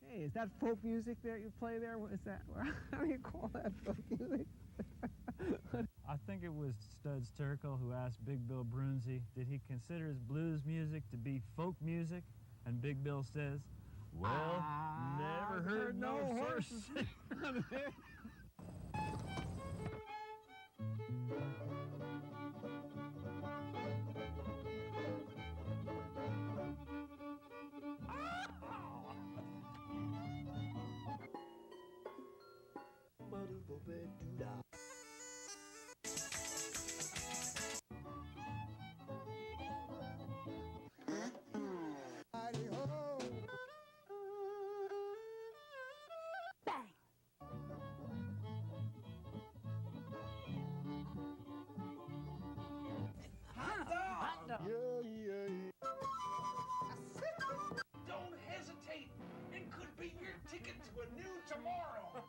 Hey, is that folk music that you play there? What is that? How do you call that folk music? I think it was Studs Terkel who asked Big Bill Brunzi, did he consider his blues music to be folk music? And Big Bill says, well, never heard no horses. Don't hesitate. It could be your ticket to a new tomorrow.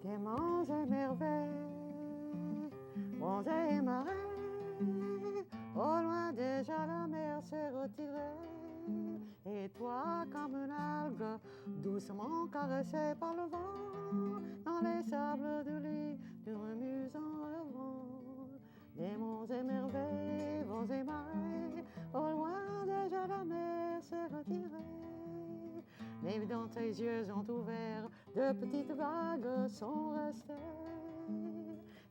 Des monts et merveilles, monts et marais, au loin déjà la mer s'est retirée, et toi comme une algue, doucement caressée par le vent, dans les sables du lit, tu remues en rêvant. Des monts et merveilles, vents et marées, au loin déjà la mer s'est retirée. Mais dans tes yeux ont ouvert, de petites vagues sont restées.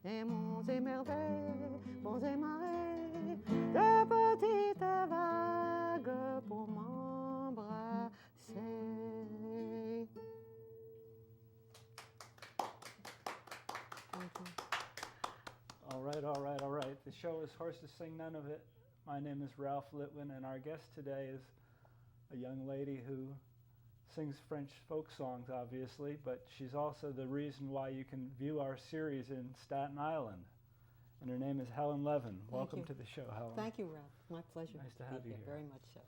Des monts et merveilles, monts et marées, de petites vagues pour m'embrasser. All right, all right, all right. The show is Horses Sing None of It. My name is Ralph Litwin, and our guest today is a young lady who sings French folk songs, obviously, but she's also the reason why you can view our series in Staten Island. And her name is Helen Levin. Welcome to the show, Helen. Thank you, Ralph. My pleasure. Nice to have you here. Very much so.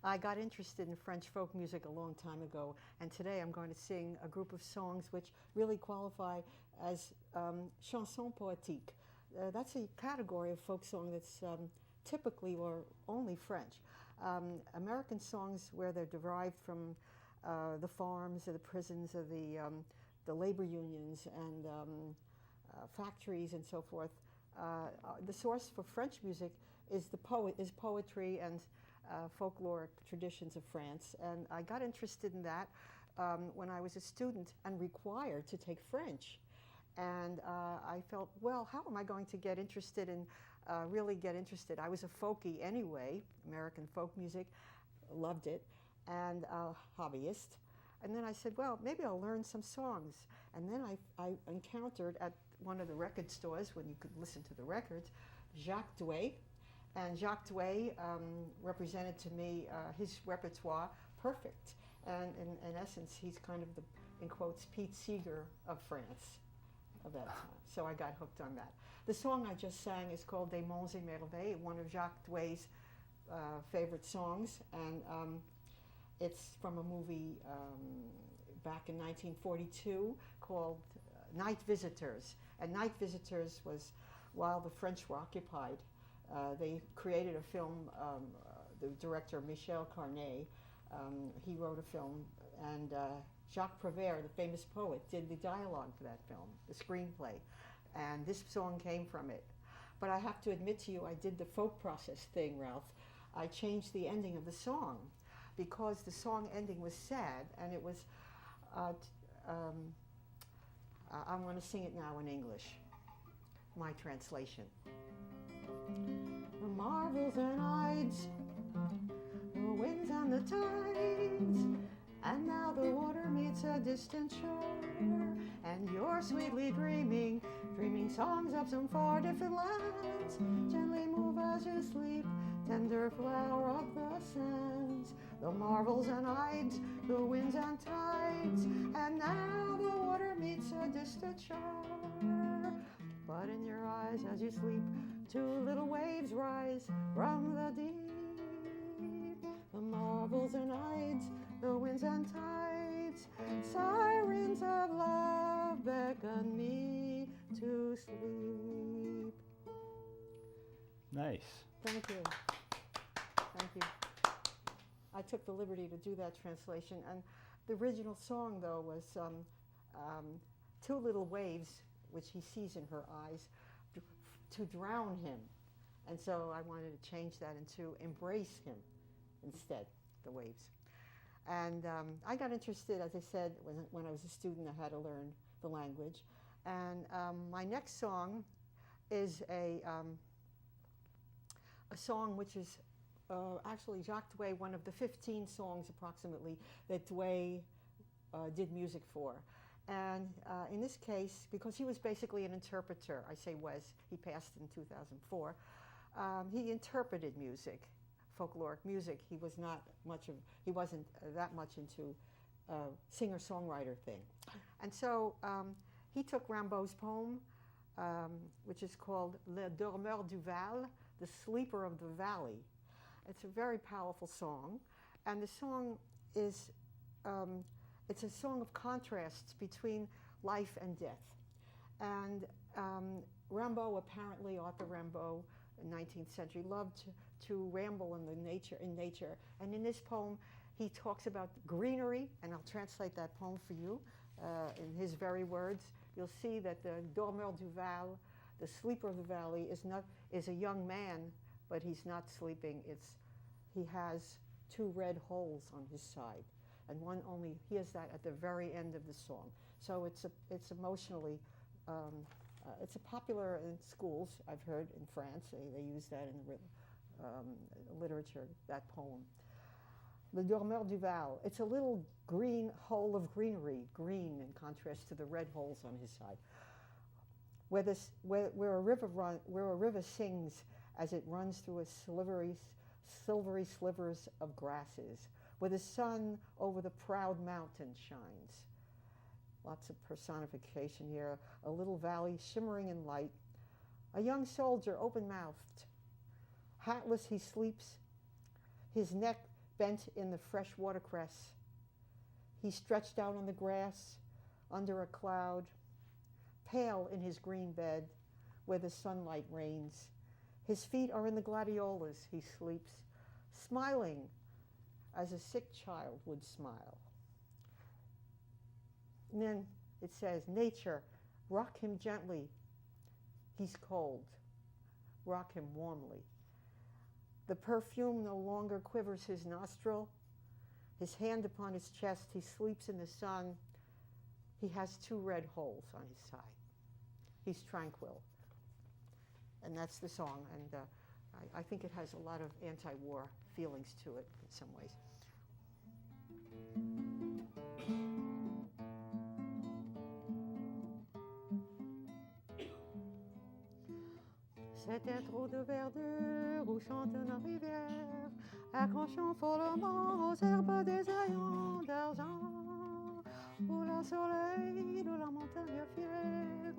I got interested in French folk music a long time ago, and today I'm going to sing a group of songs which really qualify as chansons poetiques. That's a category of folk song that's typically or only French. American songs where they're derived from the farms or the prisons or the labor unions and factories and so forth. The source for French music is poetry and folkloric traditions of France, and I got interested in that when I was a student and required to take French. And I felt, well, how am I going to get interested in really get interested? I was a folkie anyway, American folk music, loved it, and a hobbyist. And then I said, well, maybe I'll learn some songs. And then I encountered at one of the record stores, when you could listen to the records, Jacques Douai. And Jacques Douai represented to me his repertoire perfect. And in essence, he's kind of the, in quotes, Pete Seeger of France of that time. So I got hooked on that. The song I just sang is called Des Monts et Merveilles, one of Jacques Douai's favorite songs. And it's from a movie back in 1942 called Night Visitors. And Night Visitors was while the French were occupied. They created a film, the director Michel Carnet, he wrote a film, and Jacques Prévert, the famous poet, did the dialogue for that film, the screenplay, and this song came from it. But I have to admit to you, I did the folk process thing, Ralph. I changed the ending of the song because the song ending was sad, and it was, I'm going to sing it now in English, my translation. The marvels and ides, the winds and the tides, and now the water meets a distant shore, and you're sweetly dreaming songs of some far different lands. Gently move as you sleep, tender flower of the sands. The marvels and ides, the winds and tides, and now the water meets a distant shore. But in your eyes as you sleep, two little waves rise from the deep. The marvels and ides, the winds and tides, sirens of love beckon me to sleep. Nice. Thank you. Thank you. I took the liberty to do that translation. And the original song, though, was two little waves, which he sees in her eyes, to drown him. And so I wanted to change that into embrace him instead, the waves. And I got interested, as I said, when I was a student, I had to learn the language. And my next song is a song which is actually Jacques Douai, one of the 15 songs approximately that Douai did music for. And in this case, because he was basically an interpreter, I say was, he passed in 2004, he interpreted music, folkloric music. He wasn't that much into singer-songwriter thing. And so he took Rimbaud's poem, which is called Le Dormeur du Val, the Sleeper of the Valley. It's a very powerful song, and the song is, it's a song of contrasts between life and death. And Rimbaud, apparently, Arthur Rimbaud, in the 19th century, loved to ramble in nature. And in this poem, he talks about greenery, and I'll translate that poem for you in his very words. You'll see that the Dormeur du Val, the sleeper of the valley, is a young man, but he's not sleeping. He has two red holes on his side, and he has that at the very end of the song. So it's emotionally, it's popular in schools. I've heard in France they use that in the literature. That poem, Le Dormeur du Val. It's a little green hole of greenery, green in contrast to the red holes on his side. Where a river sings as it runs through a silvery slivers of grasses, where the sun over the proud mountain shines. Lots of personification here. A little valley shimmering in light. A young soldier, open-mouthed. Hatless he sleeps, his neck bent in the fresh watercress. He stretched out on the grass under a cloud, pale in his green bed where the sunlight reigns. His feet are in the gladiolas. He sleeps, smiling as a sick child would smile. And then it says, nature, rock him gently. He's cold. Rock him warmly. The perfume no longer quivers his nostril. His hand upon his chest, he sleeps in the sun. He has two red holes on his side. He's tranquil. And that's the song, and I think it has a lot of anti-war feelings to it in some ways. C'était trop de verdure où chante une rivière, accrochant follement aux herbes désaillants d'argent, où le soleil de la montagne fière.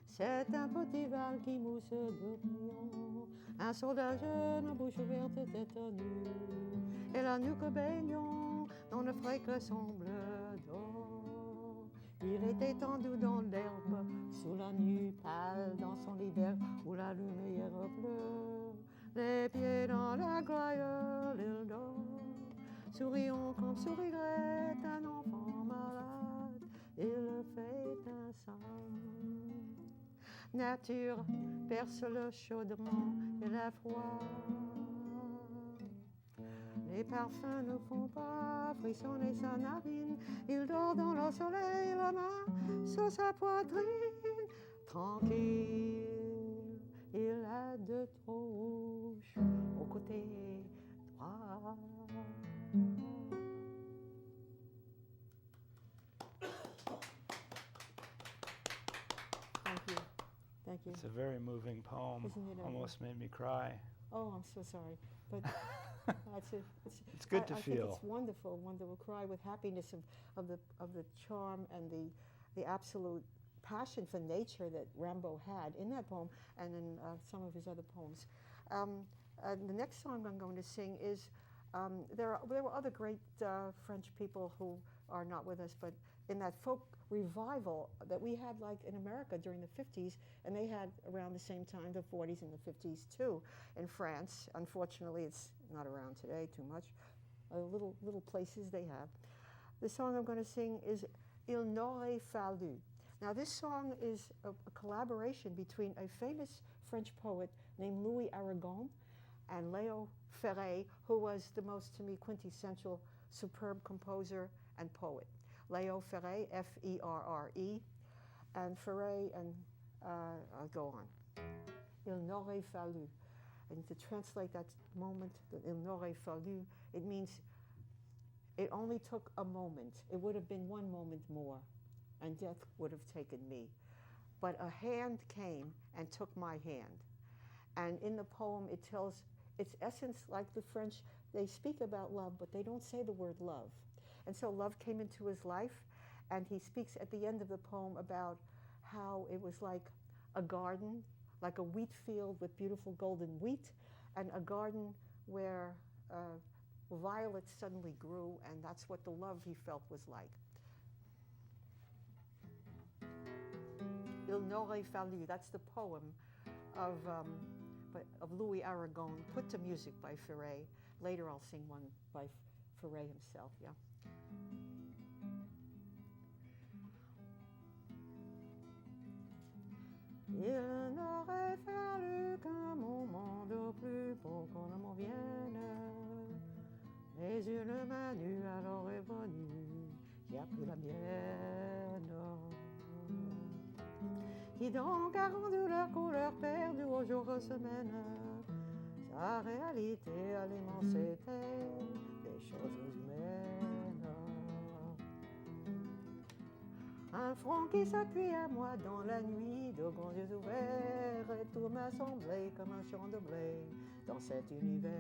C'est un petit val qui mousse de bouillon, un soldat jeune, bouche ouverte, tête nue, et la nuque baignant dans le frais que semble d'or. Il est étendu dans l'herbe, sous la nuit pâle, dans son hiver où la lumière pleure. Les pieds dans la gouaille, il dort, souriant comme sourirait un enfant malade, il fait un sang. Nature perce le chaudement et le froid. Les parfums ne font pas frissonner sa narine. Il dort dans le soleil, la main sur sa poitrine. Tranquille, il a deux trouches au côté droit. Thank you. Thank you. It's a very moving poem. Isn't it? Almost made me cry. Oh, I'm so sorry, but It's good to I feel. think it's wonderful. One that will cry with happiness of the charm and the absolute passion for nature that Rimbaud had in that poem and in some of his other poems. The next song I'm going to sing is there were other great French people who are not with us, but in that revival that we had like in America during the 50s, and they had around the same time, the 40s and the 50s too, in France. Unfortunately, it's not around today too much. Little places they have. The song I'm going to sing is Il n'aurait fallu. Now this song is a collaboration between a famous French poet named Louis Aragon and Léo Ferré, who was the most, to me, quintessential, superb composer and poet. Léo Ferré, F-E-R-R-E, and Ferré, and I'll go on. Il n'aurait fallu. And to translate that moment, il n'aurait fallu, it means it only took a moment. It would have been one moment more, and death would have taken me. But a hand came and took my hand. And in the poem, it tells its essence, like the French, they speak about love, but they don't say the word love. And so love came into his life, and he speaks at the end of the poem about how it was like a garden, like a wheat field with beautiful golden wheat, and a garden where violets suddenly grew, and that's what the love he felt was like. Il n'aurait fallu, that's the poem of Louis Aragon, put to music by Ferré. Later I'll sing one by Ferré himself, yeah. Il n'aurait fallu qu'un moment de plus pour qu'on ne m'en vienne. Mais une main nue alors est venue, qui a pris la mienne. Qui donc a rendu leur couleur perdue aux jours aux semaines. Sa réalité à l'immensité des choses humaines. Un front qui s'appuie à moi dans la nuit, de grands yeux ouverts, et tout m'a semblé comme un champ de blé dans cet univers.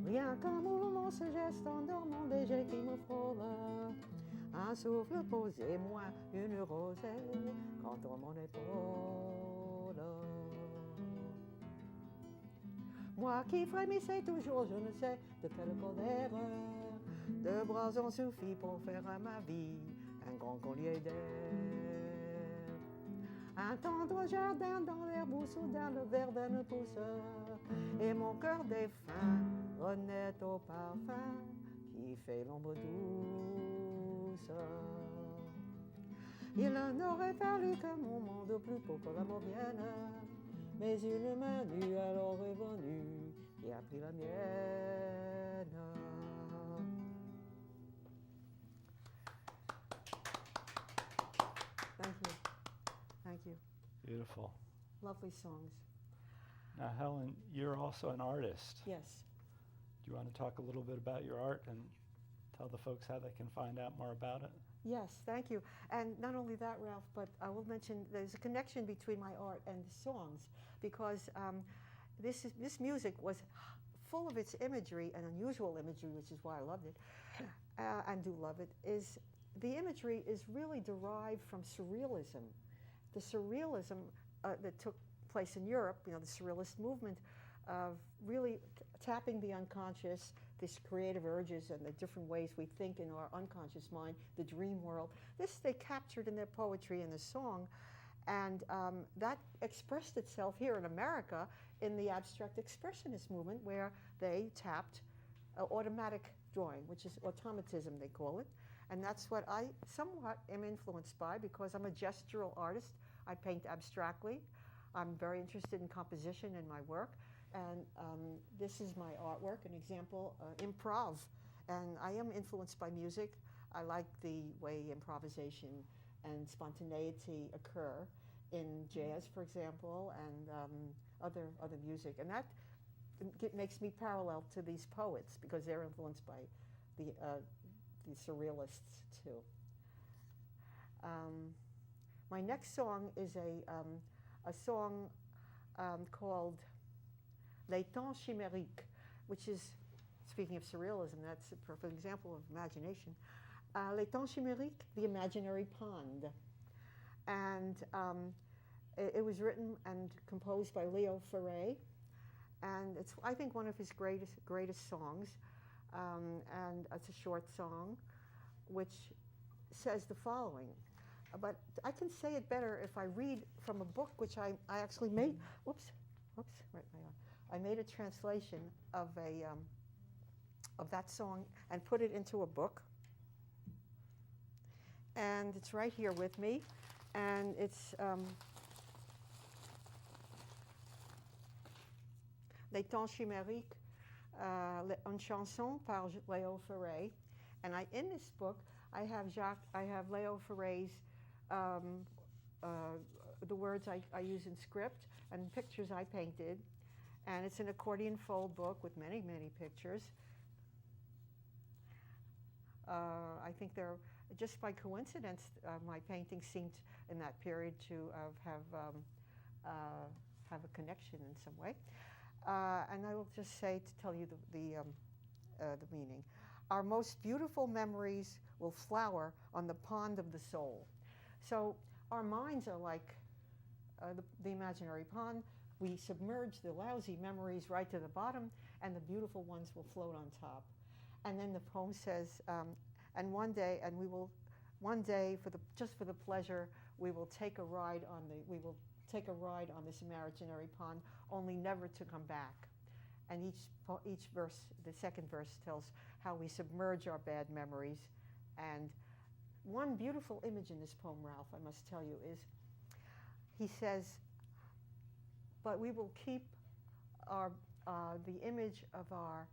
Rien qu'un mouvement, ce geste endormant des jets qui me frôlent, un souffle posé, moi une rosée contre mon épaule. Moi qui frémissais toujours, je ne sais de quelle colère, deux bras ont suffi pour faire à ma vie un grand collier d'air. Un tendre jardin dans l'herbe où soudain le verveine pousse, et mon cœur défunt renaît au parfum qui fait l'ombre douce. Il n'aurait fallu qu'un moment de plus pour que l'amour vienne, mais une main nue alors est venue et a pris la mienne. Thank you. Thank you. Beautiful. Lovely songs. Now, Helen, you're also an artist. Yes. Do you want to talk a little bit about your art and tell the folks how they can find out more about it? Yes, thank you. And not only that, Ralph, but I will mention there's a connection between my art and the songs, because this music was full of its imagery, and unusual imagery, which is why I loved it, and do love it, is the imagery is really derived from Surrealism. The Surrealism that took place in Europe, you know, the Surrealist movement of really tapping the unconscious, these creative urges and the different ways we think in our unconscious mind, the dream world. This they captured in their poetry and the song, and that expressed itself here in America in the abstract expressionist movement, where they tapped automatic drawing, which is automatism, they call it. And that's what I somewhat am influenced by, because I'm a gestural artist. I paint abstractly. I'm very interested in composition in my work. And this is my artwork, an example, improv. And I am influenced by music. I like the way improvisation and spontaneity occur in jazz, for example, and other music. And that makes me parallel to these poets, because they're influenced by the Surrealists too. My next song is a song called Les Temps Chimériques, which is, speaking of Surrealism, that's a perfect example of imagination. Les Temps Chimériques, the imaginary pond. And it was written and composed by Léo Ferré, and it's, I think, one of his greatest songs. And it's a short song, which says the following, but I can say it better if I read from a book which I actually made. Whoops, right, I made a translation of that song and put it into a book. And it's right here with me. And it's Les temps chimériques, une chanson par Léo Ferré. And in this book, I have Léo Ferré's, the words I use in script and pictures I painted. And it's an accordion fold book with many, many pictures. I think they're, just by coincidence, my paintings seemed in that period to have a connection in some way. And I will just say, to tell you the meaning. Our most beautiful memories will flower on the pond of the soul. So our minds are like the imaginary pond. We submerge the lousy memories right to the bottom, and the beautiful ones will float on top. And then the poem says, and one day, just for the pleasure, we will take a ride on this imaginary pond, only never to come back. And each verse, the second verse, tells how we submerge our bad memories. And one beautiful image in this poem, Ralph, I must tell you, is he says, but we will keep the image of our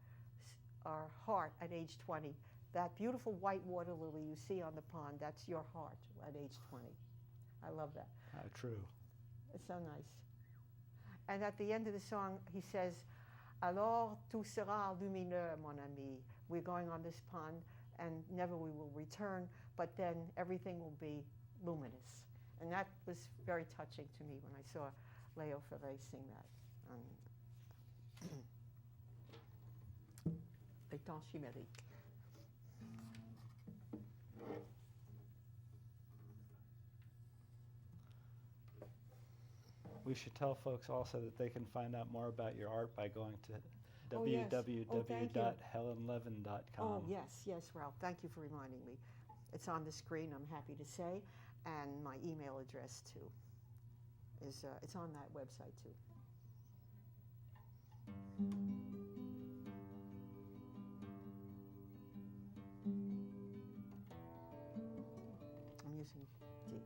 heart at age 20. That beautiful white water lily you see on the pond, that's your heart at age 20. I love that. True. It's so nice. And at the end of the song, he says, alors tout sera lumineux, mon ami. We're going on this pond, and never we will return, but then everything will be luminous. And that was very touching to me when I saw Léo Ferré sing that. Les temps chimériques. We should tell folks also that they can find out more about your art by going to Oh, yes. www.helenlevin.com. Oh, yes, Ralph. Thank you for reminding me. It's on the screen, I'm happy to say, and my email address, too, is it's on that website, too. I'm using D.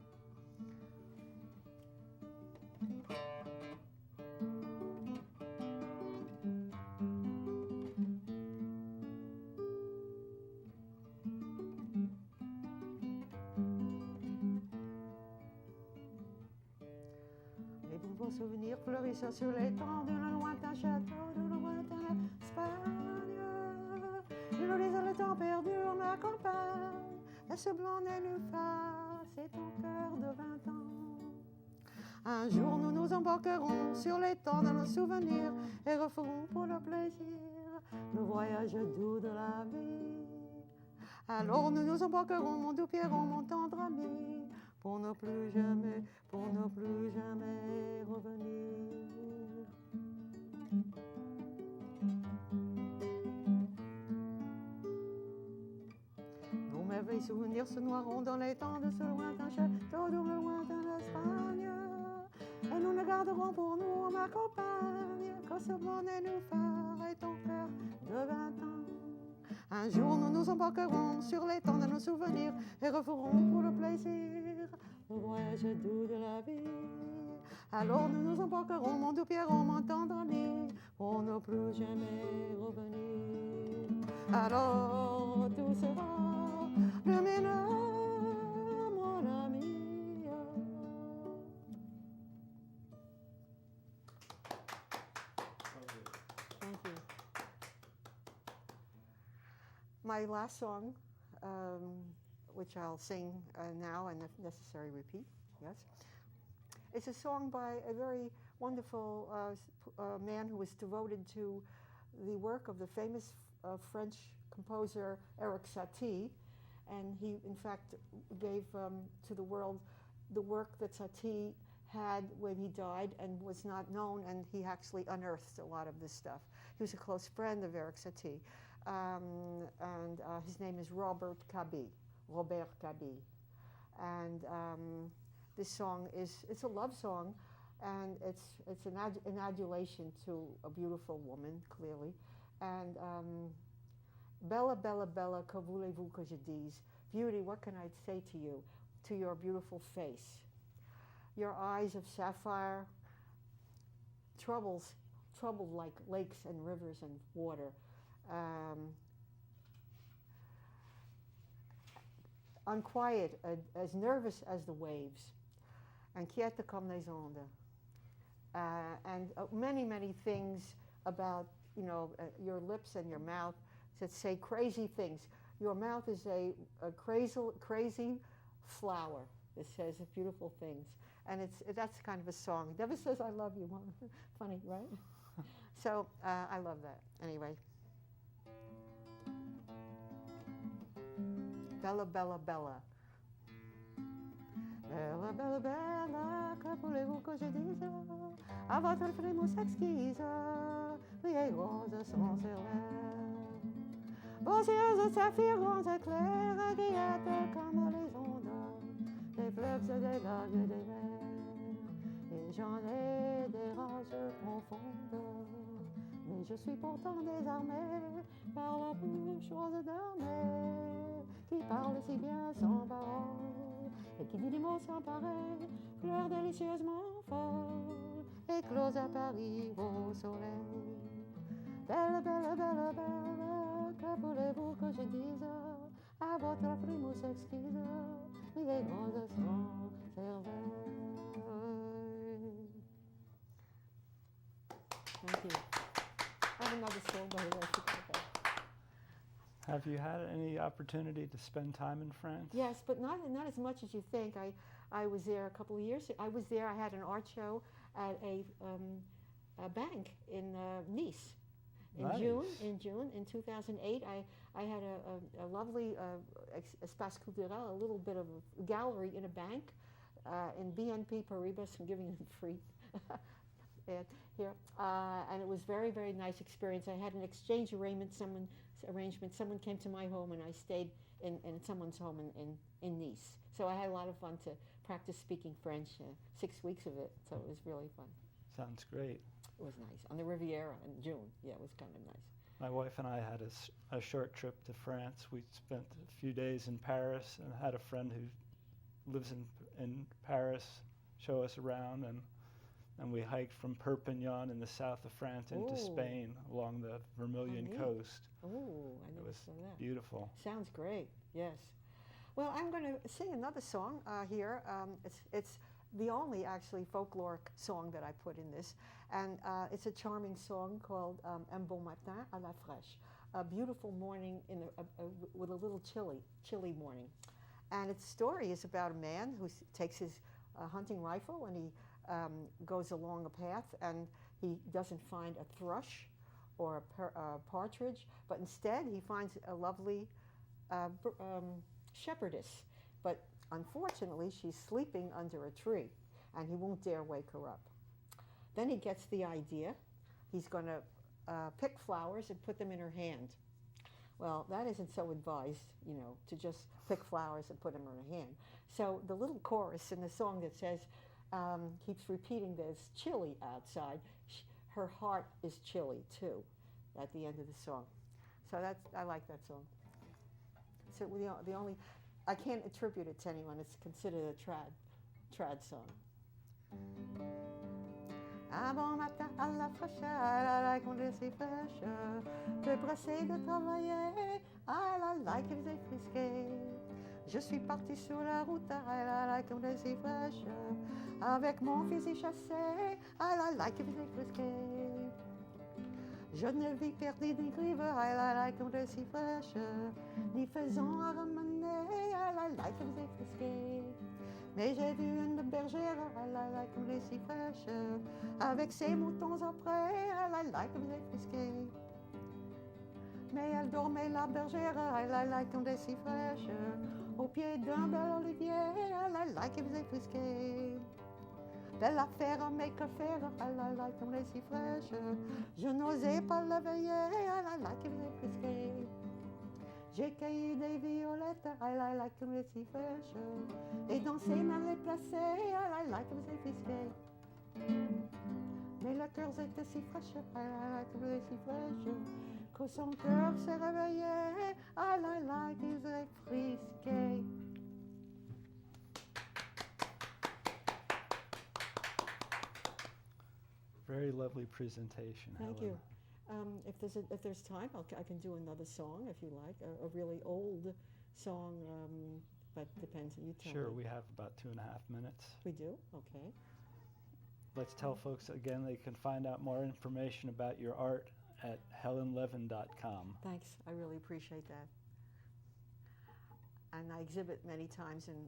Souvenirs fleurissant sur l'étang d'un lointain château, de lointaine Espagne. Je nous disais le temps perdu en ma campagne, et ce blanc nénuphar, c'est ton cœur de 20 ans. Un jour nous nous embarquerons sur l'étang de nos souvenirs et referons pour le plaisir le voyage doux de la vie. Alors nous nous embarquerons, mon doux Pierron, mon tendre ami, pour ne plus jamais revenir. Nos merveilleux souvenirs se noieront dans les temps de ce lointain château, de lointain d'Espagne, et nous ne garderons pour nous ma campagne que ce blanc nénuphar et ton cœur de 20 ans. Un jour nous nous embarquerons sur l'étang de nos souvenirs et referons pour le plaisir le voyage doux de la vie. Alors nous nous embarquerons, mon doux Pierron, mon tendre ami, pour ne plus jamais revenir. Alors tout sera lumineux, mon ami. Thank you. My last song, which I'll sing now and if necessary repeat, yes. It's a song by a very wonderful man who was devoted to the work of the famous French composer Eric Satie, and he in fact gave to the world the work that Satie had when he died and was not known, and he actually unearthed a lot of this stuff. He was a close friend of Eric Satie, and his name is Robert Caby. Robert Cabé. And this song it's a love song, and it's an adulation to a beautiful woman, clearly. And Bella, Bella, Bella, que voulez-vous que je dise? Beauty, what can I say to you? To your beautiful face. Your eyes of sapphire, troubled like lakes and rivers and water. Unquiet, as nervous as the waves. Inquiète comme les ondes. And many, many things about, your lips and your mouth that say crazy things. Your mouth is a crazy flower that says beautiful things. And that's kind of a song. It never says I love you. Funny, right? So I love that. Anyway. Bella, Bella, Bella. Bella, Bella, Bella, que voulez-vous que je dise? À votre frimousse exquise, vieilles roses sont Surreal. Vos yeux de saphir ronds et clairs, inquiètes comme les ondes, des fleuves et des lacs et des mers. Et j'en ai des rages profondes, mais je suis pourtant désarmée par la bouche rose d'armée, qui parle si bien sans parole, et qui dit des mots sans pareil, fleurs délicieusement folles, écloses à Paris au soleil. Belle, belle, belle, belle, que voulez-vous que je dise à votre frimousse exquise, les roses sans cervelle. Thank you. I have another song, by the way. Have you had any opportunity to spend time in France? Yes, but not as much as you think. I was there a couple of years. I was there. I had an art show at a bank in Nice. Nice. In June in 2008, I had a lovely espace culturel, a little bit of a gallery in a bank in BNP Paribas. I'm giving them free here, and it was very, very nice experience. I had an exchange arrangement. Someone came to my home, and I stayed in someone's home in Nice. So I had a lot of fun to practice speaking French. 6 weeks of it, so it was really fun. Sounds great. It was nice. On the Riviera in June. Yeah, it was kind of nice. My wife and I had a short trip to France. We spent a few days in Paris and had a friend who lives in Paris show us around, and we hiked from Perpignan in the south of France into Spain along the Vermilion coast. Oh, I never saw that. Beautiful. Sounds great, yes. Well, I'm going to sing another song here. It's the only, actually, folkloric song that I put in this. And it's a charming song called Un bon matin à la fraîche, a beautiful morning with a little chilly morning. And its story is about a man who takes his hunting rifle and he goes along a path, and he doesn't find a thrush or a partridge, but instead he finds a lovely shepherdess. But unfortunately, she's sleeping under a tree, and he won't dare wake her up. Then he gets the idea. He's going to pick flowers and put them in her hand. Well, that isn't so advised, to just pick flowers and put them in her hand. So the little chorus in the song that says, keeps repeating that it's chilly outside. Her heart is chilly too, at the end of the song. So I like that song. So the only, I can't attribute it to anyone. It's considered a trad song. Un bon matin à la fraîcheur, à la conduite si fraîche, de brasser, de travailler, à la like et faisait frisquer. Je suis partie sur la route, à la conduite si fraîche, avec mon fusil chassé, à la like et faisait frisquer. Je ne vis perdu ni grive, à la conduite si fraîche, ni faisant à ramener, à la like et faisait frisquer. Mais j'ai vu une bergère, la coulée si fraîche, avec ses moutons après, la coulée frisquée. Mais elle dormait la bergère, la coulée si fraîche, au pied d'un bel olivier, la coulée frisquée. Belle affaire, mais que faire, la coulée si fraîche, je n'osais pas la veiller, la coulée frisquée. J'ai cueilli des violettes, I like them si fraîches. Et dansé mal les placé, I like them si frisquées. Mais le cœur était si fraîche, I like them si fraîches. Que son cœur s'est réveillé, I like qu'ils aient frisqué. Very lovely presentation, Thank Helen. you. If there's time, I can do another song if you like, a really old song, but depends. You tell Sure, me. we have about 2.5 minutes. We do? Okay. Let's tell folks again they can find out more information about your art at helenlevin.com. Thanks. I really appreciate that. And I exhibit many times in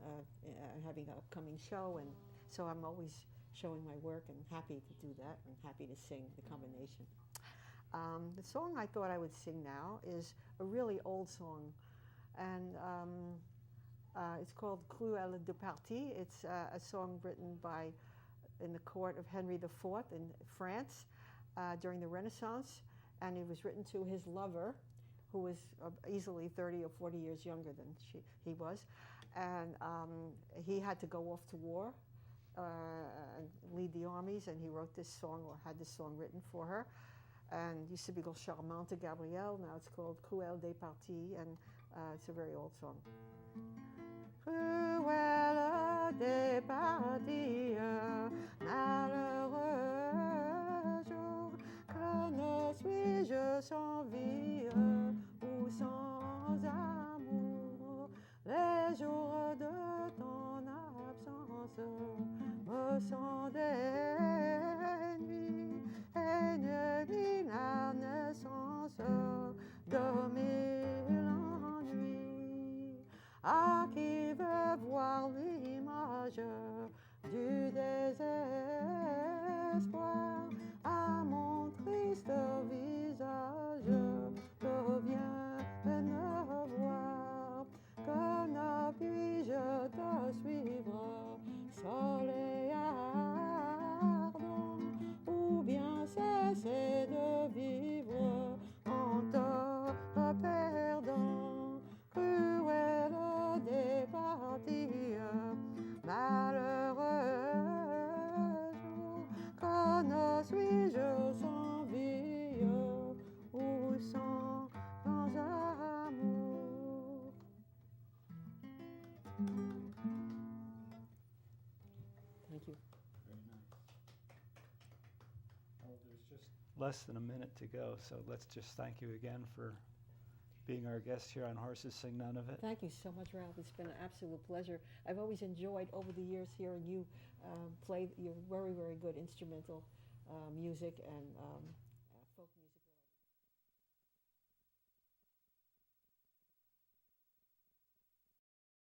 having an upcoming show, and so I'm always showing my work and happy to do that and happy to sing the combination. The song I thought I would sing now is a really old song, and it's called Cruel de Partie. It's a song written in the court of Henry IV in France during the Renaissance, and it was written to his lover, who was easily 30 or 40 years younger than he was, and he had to go off to war and lead the armies, and he wrote this song, or had this song written for her, and it used to be called Charmante Gabrielle. Now it's called Cruel de Partie, and it's a very old song. Cruel de Partie, malheureux jour, que ne suis-je sans vie ou sans amour, les jours de ton absence me sont des nuits, et nuit la naissance de mille ennuis. À qui veut voir l'image du désespoir, à mon triste visage, que viens ne voir, que ne puis-je te suivre, seul et ardent, ou bien cesser de vivre en te perdant. Cruel des parties, malheureux jour, que ne suis-je sans vie ou sans amour. Thank you. Very nice. Well, there's just less than a minute to go, so let's just thank you again for being our guest here on Horses Sing None of It. Thank you so much, Ralph. It's been an absolute pleasure. I've always enjoyed over the years hearing you play your very, very good instrumental music, and